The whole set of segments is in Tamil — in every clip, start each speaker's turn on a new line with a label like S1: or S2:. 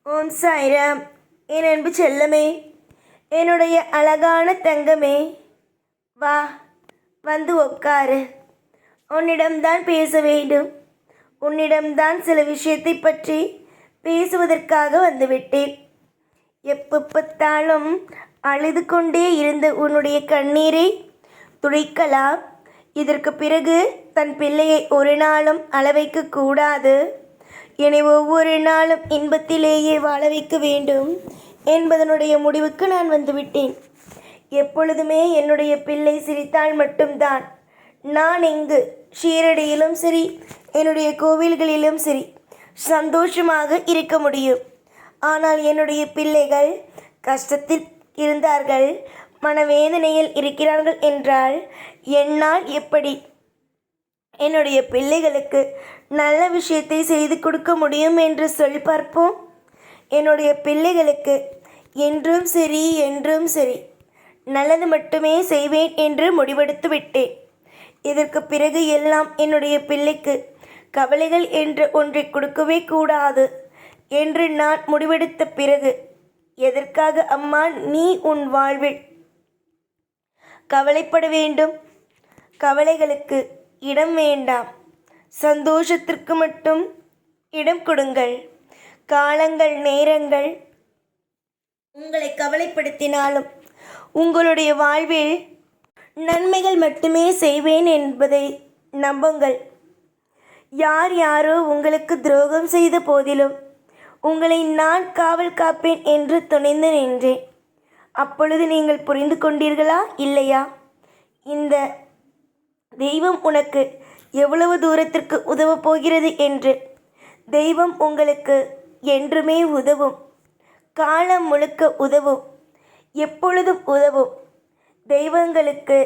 S1: ஓம் சாய்ராம். என் அன்பு செல்லமே, என்னுடைய அழகான தங்கமே, வா, வந்து உட்காரு. உன்னிடம்தான் பேச வேண்டும். உன்னிடம்தான் சில விஷயத்தை பற்றி பேசுவதற்காக வந்துவிட்டேன். எப்பத்தாலும் அழுது கொண்டே இருந்த உன்னுடைய கண்ணீரை துடைக்கலாம். இதற்கு பிறகு தன் பிள்ளையை ஒரு நாளும் அளவைக்க கூடாது. என்னை ஒவ்வொரு நாளும் இன்பத்திலேயே வாழ வைக்க வேண்டும் என்பதனுடைய முடிவுக்கு நான் வந்துவிட்டேன். எப்பொழுதுமே என்னுடைய பிள்ளை சிரித்தால் மட்டும்தான் நான் இங்கு ஷீரடியிலும் சரி, என்னுடைய கோவில்களிலும் சரி சந்தோஷமாக இருக்க முடியும். ஆனால் என்னுடைய பிள்ளைகள் கஷ்டத்தில் இருந்தார்கள், மனவேதனையில் இருக்கிறார்கள் என்றால் என்னால் எப்படி என்னுடைய பிள்ளைகளுக்கு நல்ல விஷயத்தை செய்து கொடுக்க முடியும் என்று சொல்லி பார்ப்போம். என்னுடைய பிள்ளைகளுக்கு என்றும் சரி நல்லது மட்டுமே செய்வேன் என்று முடிவெடுத்து விட்டேன். இதற்கு பிறகு எல்லாம் என்னுடைய பிள்ளைக்கு கவலைகள் என்று ஒன்றை கொடுக்கவே கூடாது என்று நான் முடிவெடுத்த பிறகு எதற்காக அம்மா நீ உன் வாழ்வில் கவலைப்பட வேண்டும்? கவலைகளுக்கு இடம் வேண்டாம். சந்தோஷத்திற்கு மட்டும் இடம் கொடுங்கள். காலங்கள் நேரங்கள் உங்களை கவலைப்படுத்தினாலும் உங்களுடைய வாழ்வில் நன்மைகள் மட்டுமே செய்வேன் என்பதை நம்புங்கள். யாரோ உங்களுக்கு துரோகம் செய்த போதிலும் உங்களை நான் காவல் காப்பேன் என்று துணிந்து நின்றேன். அப்பொழுது நீங்கள் புரிந்து கொண்டீர்களா இல்லையா? இந்த தெய்வம் உனக்கு எவ்வளவு தூரத்திற்கு உதவப் போகிறது என்று. தெய்வம் உங்களுக்கு என்றுமே உதவும். காலம் முழுக்க உதவும். எப்பொழுதும் உதவும். தெய்வங்களுக்கு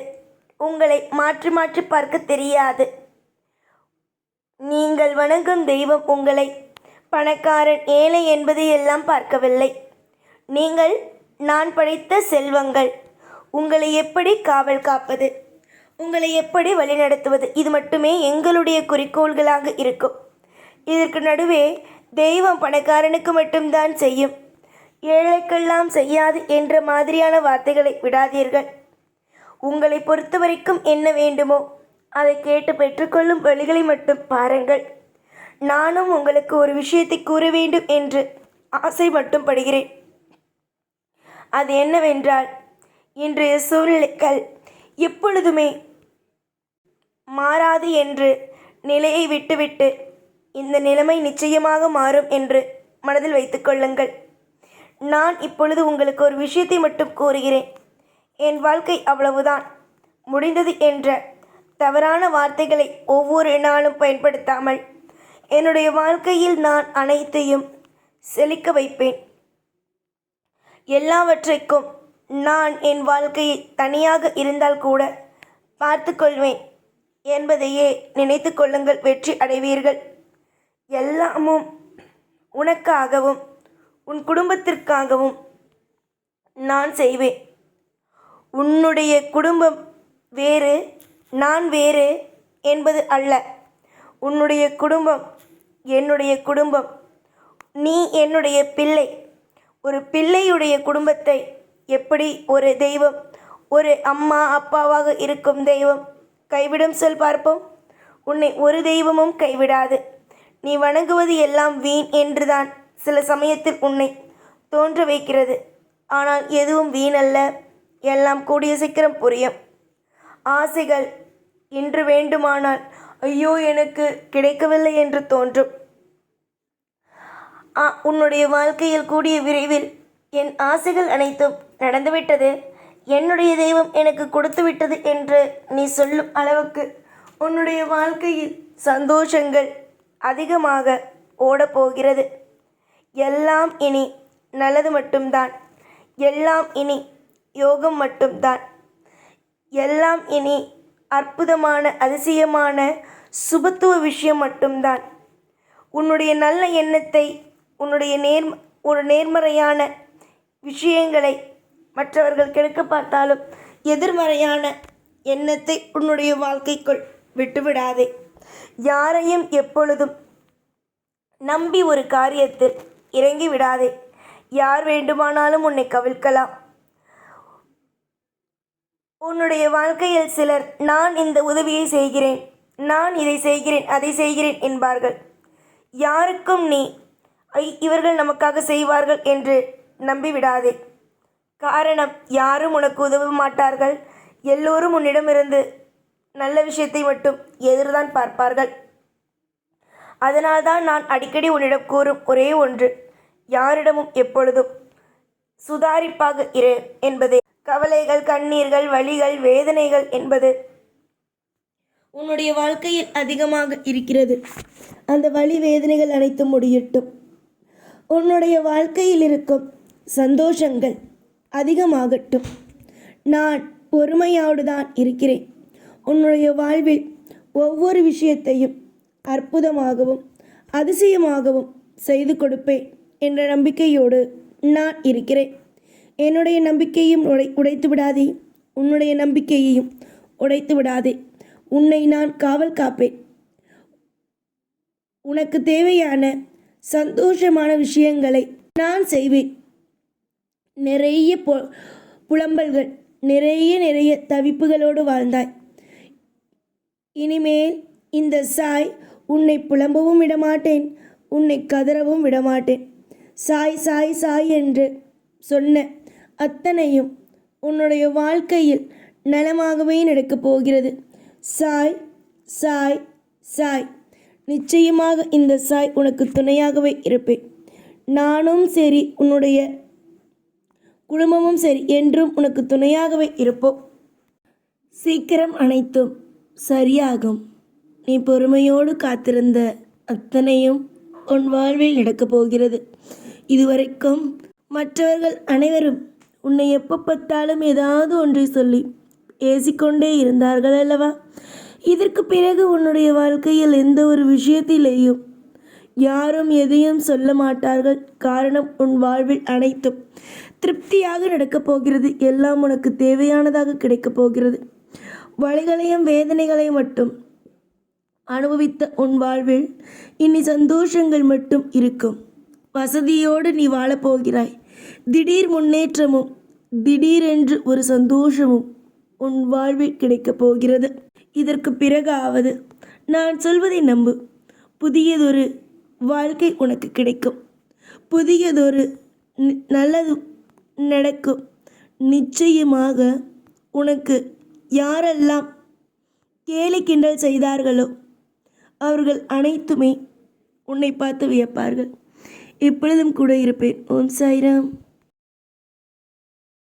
S1: உங்களை மாற்றி மாற்றி பார்க்க தெரியாது. நீங்கள் வணங்கும் தெய்வம் உங்களை பணக்காரன் ஏழை என்பதை எல்லாம் பார்க்கவில்லை. நீங்கள் நான் படைத்த செல்வங்கள். உங்களை எப்படி காவல் காப்பது, உங்களை எப்படி வழிநடத்துவது, இது மட்டுமே எங்களுடைய குறிக்கோள்களாக இருக்கும். இதற்கு நடுவே தெய்வம் பணக்காரனுக்கு மட்டும்தான் செய்யும், ஏழைக்கெல்லாம் செய்யாது என்ற மாதிரியான வார்த்தைகளை விடாதீர்கள். உங்களை பொறுத்த வரைக்கும் என்ன வேண்டுமோ அதை கேட்டு பெற்றுக்கொள்ளும் வழிகளை மட்டும் பாருங்கள். நானும் உங்களுக்கு ஒரு விஷயத்தை கூற வேண்டும் என்று ஆசை மட்டும் படுகிறேன். அது என்னவென்றால், இன்றைய சூழ்நிலைகள் எப்பொழுதுமே மாறாது என்று நிலையை விட்டுவிட்டு இந்த நிலைமை நிச்சயமாக மாறும் என்று மனதில் வைத்துக்கொள்ளுங்கள். நான் இப்பொழுது உங்களுக்கு ஒரு விஷயத்தை மட்டும் கூறுகிறேன். என் வாழ்க்கை அவ்வளவுதான், முடிந்தது என்ற தவறான வார்த்தைகளை ஒவ்வொரு நாளும் பயன்படுத்தாமல் என்னுடைய வாழ்க்கையில் நான் அனைத்தையும் செழிக்க வைப்பேன். எல்லாவற்றைக்கும் நான் என் வாழ்க்கையை தனியாக இருந்தால் கூட பார்த்து கொள்வேன் என்பதையே நினைத்து கொள்ளுங்கள். வெற்றி அடைவீர்கள். எல்லாமும் உனக்காகவும் உன் குடும்பத்திற்காகவும் நான் செய்வேன். உன்னுடைய குடும்பம் வேறு, நான் வேறு என்பது அல்ல. உன்னுடைய குடும்பம் என்னுடைய குடும்பம். நீ என்னுடைய பிள்ளை. ஒரு பிள்ளையுடைய குடும்பத்தை எப்படி ஒரு தெய்வம், ஒரு அம்மா அப்பாவாக இருக்கும் தெய்வம் கைவிடும் சொல் பார்ப்போம். உன்னை ஒரு தெய்வமும் கைவிடாது. நீ வணங்குவது எல்லாம் வீண் என்றுதான் சில சமயத்தில் உன்னை தோன்ற வைக்கிறது. ஆனால் எதுவும் வீணல்ல, எல்லாம் கூடிய சீக்கிரம் புரியும். ஆசைகள் இன்று வேண்டுமானால் ஐயோ எனக்கு கிடைக்கவில்லை என்று தோன்றும். உன்னுடைய வாழ்க்கையில் கூடிய விரைவில் என் ஆசைகள் அனைத்தும் நடந்துவிட்டது, என்னுடைய தெய்வம் எனக்கு கொடுத்து விட்டது என்று நீ சொல்லும் அளவுக்கு உன்னுடைய வாழ்க்கையில் சந்தோஷங்கள் அதிகமாக ஓடப்போகிறது. எல்லாம் இனி நல்லது மட்டும்தான். எல்லாம் இனி யோகம் மட்டும்தான். எல்லாம் இனி அற்புதமான அதிசயமான சுபத்துவ விஷயம் மட்டும்தான். உன்னுடைய நல்ல எண்ணத்தை, உன்னுடைய ஒரு நேர்மறையான விஷயங்களை மற்றவர்கள் கெடுக்க பார்த்தாலும் எதிர்மறையான எண்ணத்தை உன்னுடைய வாழ்க்கைக்குள் விட்டுவிடாதே. யாரையும் எப்பொழுதும் நம்பி ஒரு காரியத்தில் இறங்கி விடாதே. யார் வேண்டுமானாலும் உன்னை கவிழ்க்கலாம். உன்னுடைய வாழ்க்கையில் சிலர் நான் இந்த உதவியை செய்கிறேன், நான் இதை செய்கிறேன், அதை செய்கிறேன் என்பார்கள். யாருக்கும் நீ இவர்கள் நமக்காக செய்வார்கள் என்று நம்பிவிடாதே. காரணம், யாரும் உனக்கு உதவ மாட்டார்கள். எல்லோரும் உன்னிடமிருந்து நல்ல விஷயத்தை மட்டும் எதிர்தான் பார்ப்பார்கள். அதனால்தான் நான் அடிக்கடி உன்னிடம் கூறும் ஒரே ஒன்று, யாரிடமும் எப்பொழுதும் சுதாரிப்பாக இரு என்பதே. கவலைகள், கண்ணீர்கள், வலிகள், வேதனைகள் என்பது உன்னுடைய வாழ்க்கையில் அதிகமாக இருக்கிறது. அந்த வலி வேதனைகள் அனைத்தும் முடியட்டும். உன்னுடைய வாழ்க்கையில் இருக்கும் சந்தோஷங்கள் அதிகமாகட்டும். நான் பொறுமையோடு தான் இருக்கிறேன். உன்னுடைய வாழ்வில் ஒவ்வொரு விஷயத்தையும் அற்புதமாகவும் அதிசயமாகவும் செய்து கொடுப்பேன் என்ற நம்பிக்கையோடு நான் இருக்கிறேன். என்னுடைய நம்பிக்கையும் உடைத்து விடாதே, உன்னுடைய நம்பிக்கையையும் உடைத்து விடாதே. உன்னை நான் காவல் காப்பேன். உனக்கு தேவையான சந்தோஷமான விஷயங்களை நான் செய்வேன். நிறைய புலம்பல்கள், நிறைய தவிப்புகளோடு வாழ்ந்தாய். இனிமேல் இந்த சாய் உன்னை புலம்பவும் விடமாட்டேன், உன்னை கதறவும் விடமாட்டேன். சாய் சாய் சாய் என்று சொன்ன அத்தனையும் உன்னுடைய வாழ்க்கையில் நலமாகவே நடக்கப் போகிறது. சாய் சாய் சாய். நிச்சயமாக இந்த சாய் உனக்கு துணையாகவே இருப்பேன். நானும் சரி, உன்னுடைய குடும்பமும் சரி, என்றும் உனக்கு துணையாகவே இருப்போம். சீக்கிரம் அனைத்தும் சரியாகும். நீ பொறுமையோடு காத்திருந்த அத்தனையும் உன் வாழ்வில் நடக்கப் போகிறது. இதுவரைக்கும் மற்றவர்கள் அனைவரும் உன்னை எப்போ பார்த்தாலும் ஏதாவது ஒன்றை சொல்லி பேசிக்கொண்டே இருந்தார்கள் அல்லவா? இதற்கு பிறகு உன்னுடைய வாழ்க்கையில் எந்த ஒரு விஷயத்திலேயும் யாரும் எதையும் சொல்ல மாட்டார்கள். காரணம், உன் வாழ்வில் அனைத்தும் திருப்தியாக நடக்கப் போகிறது. எல்லாம் உனக்கு தேவையானதாக கிடைக்கப் போகிறது. வலிகளையும் வேதனைகளையும் மட்டும் அனுபவித்த உன் வாழ்வில் இனி சந்தோஷங்கள் மட்டும் இருக்கும். வசதியோடு நீ வாழப்போகிறாய். திடீர் முன்னேற்றமும் திடீரென்று ஒரு சந்தோஷமும் உன் வாழ்வில் கிடைக்கப் போகிறது. இதற்கு பிறகாவது நான் சொல்வதை நம்பு. புதியதொரு வாழ்க்கை உனக்கு கிடைக்கும். புதியதொரு நல்லது நடக்கும். நிச்சயமாக உனக்கு யாரெல்லாம் கேலி கிண்டல் செய்தார்களோ அவர்கள் அனைத்துமே உன்னை பார்த்து வியப்பார்கள். எப்பொழுதும் கூட இருப்பேன். ஓம் சாய்ராம்.